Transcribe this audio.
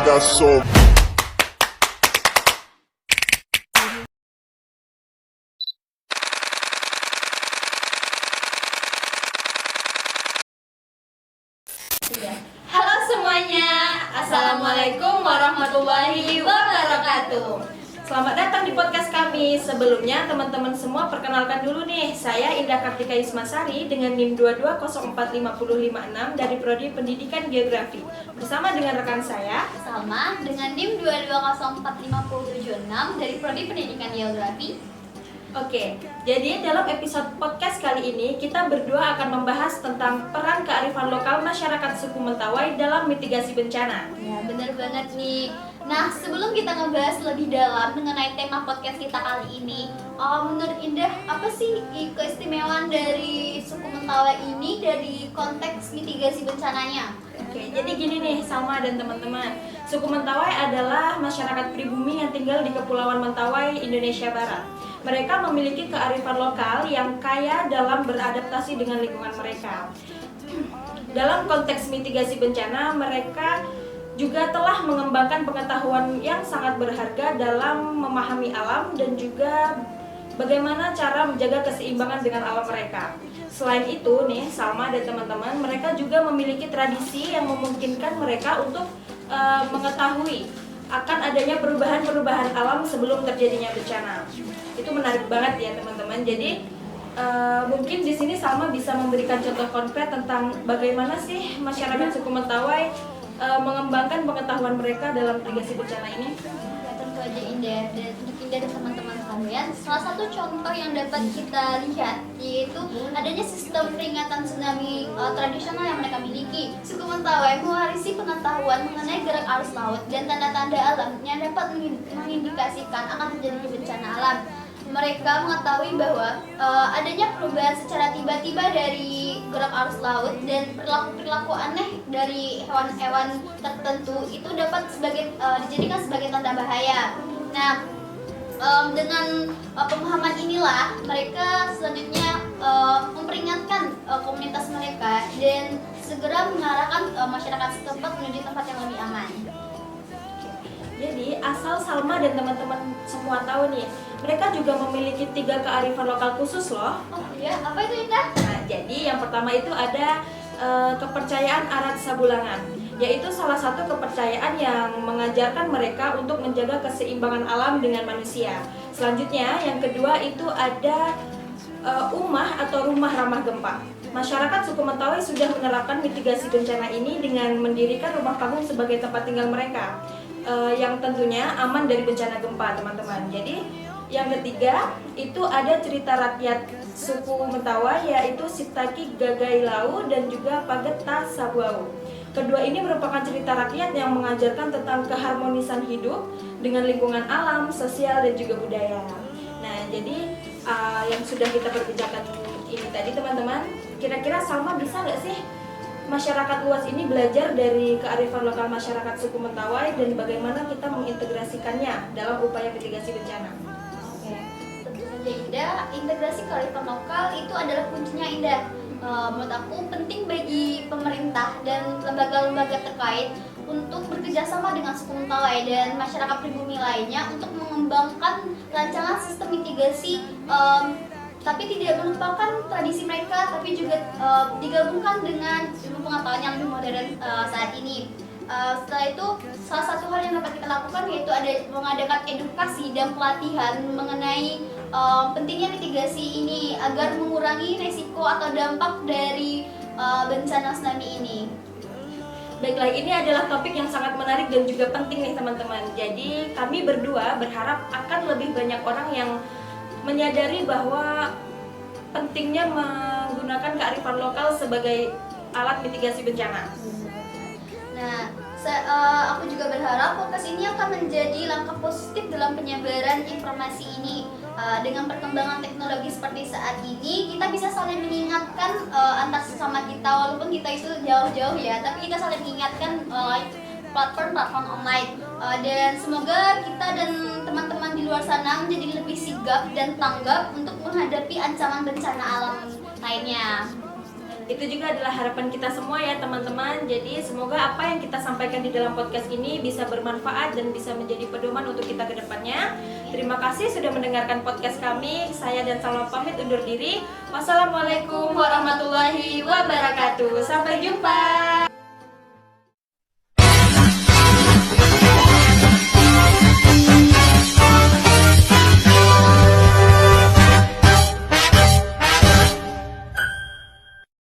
got so. Halo semuanya, Assalamualaikum warahmatullahi wabarakatuh. Selamat datang di podcast kami. Sebelumnya teman-teman semua perkenalkan dulu nih. Saya Indah Kartika Ismasari dengan NIM 22045056 dari Prodi Pendidikan Geografi. Bersama dengan rekan saya Salma dengan NIM 22045076 dari Prodi Pendidikan Geografi. Oke, jadi dalam episode podcast kali ini kita berdua akan membahas tentang peran kearifan lokal masyarakat suku Mentawai dalam mitigasi bencana. Ya, bener banget nih. Nah, sebelum kita ngebahas lebih dalam mengenai tema podcast kita kali ini, menurut Indah, apa sih keistimewaan dari suku Mentawai ini dari konteks mitigasi bencananya? Oke, jadi gini nih Salma dan teman-teman. Suku Mentawai adalah masyarakat pribumi yang tinggal di Kepulauan Mentawai, Indonesia Barat. Mereka memiliki kearifan lokal yang kaya dalam beradaptasi dengan lingkungan mereka. Dalam konteks mitigasi bencana, mereka juga telah mengembangkan pengetahuan yang sangat berharga dalam memahami alam dan juga bagaimana cara menjaga keseimbangan dengan alam mereka. Selain itu nih, Salma dan teman-teman, mereka juga memiliki tradisi yang memungkinkan mereka untuk mengetahui akan adanya perubahan-perubahan alam sebelum terjadinya bencana. Itu menarik banget ya teman-teman. Jadi mungkin di sini Salma bisa memberikan contoh konkret tentang bagaimana sih masyarakat suku Mentawai mengembangkan pengetahuan mereka dalam mitigasi bencana ini. Ya, tentu aja Indah dan untuk Indah dan teman-teman sekalian, salah satu contoh yang dapat kita lihat yaitu adanya sistem peringatan tsunami tradisional yang mereka miliki. Suku Mentawai mewarisi pengetahuan mengenai gerak arus laut dan tanda-tanda alam yang dapat mengindikasikan akan terjadinya bencana alam. Mereka mengetahui bahwa adanya perubahan secara tiba-tiba dari gerak arus laut dan perilaku-perilaku aneh dari hewan-hewan tertentu itu dapat dijadikan sebagai tanda bahaya. Nah, dengan pemahaman inilah mereka selanjutnya memperingatkan komunitas mereka dan segera mengarahkan masyarakat setempat menuju tempat yang lebih aman. Jadi asal Salma dan teman-teman semua tahu nih, mereka juga memiliki 3 kearifan lokal khusus loh. Oh iya, apa itu Indah? Nah, jadi yang pertama itu ada kepercayaan arat sabulangan, yaitu salah satu kepercayaan yang mengajarkan mereka untuk menjaga keseimbangan alam dengan manusia. Selanjutnya, yang kedua itu ada umah atau rumah ramah gempa. Masyarakat suku Mentawai sudah menerapkan mitigasi bencana ini dengan mendirikan rumah panggung sebagai tempat tinggal mereka, yang tentunya aman dari bencana gempa, teman-teman. Jadi yang ketiga itu ada cerita rakyat suku Mentawai, yaitu Sitaki Gagailau dan juga Pageta Sabuau. Kedua ini merupakan cerita rakyat yang mengajarkan tentang keharmonisan hidup dengan lingkungan alam, sosial, dan juga budaya. Nah, jadi yang sudah kita perbincangan ini tadi teman-teman, kira-kira Salma bisa nggak sih masyarakat luas ini belajar dari kearifan lokal masyarakat suku Mentawai dan bagaimana kita mengintegrasikannya dalam upaya mitigasi bencana? Oke, tentu saja Indah, integrasi kearifan lokal itu adalah kuncinya Indah. Menurut aku penting bagi pemerintah dan lembaga-lembaga terkait untuk bekerjasama dengan suku Mentawai dan masyarakat pribumi lainnya untuk mengembangkan rancangan sistem mitigasi, tapi tidak melupakan tradisi mereka, tapi juga digabungkan dengan ilmu pengetahuan yang lebih modern saat ini. Setelah itu, salah satu hal yang dapat kita lakukan yaitu mengadakan edukasi dan pelatihan mengenai pentingnya mitigasi ini agar mengurangi resiko atau dampak dari bencana tsunami ini. Baiklah, ini adalah topik yang sangat menarik dan juga penting nih teman-teman. Jadi kami berdua berharap akan lebih banyak orang yang menyadari bahwa pentingnya menggunakan kearifan lokal sebagai alat mitigasi bencana. Nah, aku juga berharap podcast ini akan menjadi langkah positif dalam penyebaran informasi ini. Dengan perkembangan teknologi seperti saat ini, kita bisa saling mengingatkan antar sesama kita, walaupun kita itu jauh-jauh ya, tapi kita saling mengingatkan melalui platform-platform online. Dan semoga kita dan teman-teman di luar sana menjadi lebih sigap dan tanggap untuk menghadapi ancaman bencana alam lainnya. Itu juga adalah harapan kita semua ya teman-teman. Jadi semoga apa yang kita sampaikan di dalam podcast ini bisa bermanfaat dan bisa menjadi pedoman untuk kita ke depannya. Terima kasih sudah mendengarkan podcast kami. Saya dan Salma pamit undur diri. Wassalamualaikum warahmatullahi wabarakatuh. Sampai jumpa.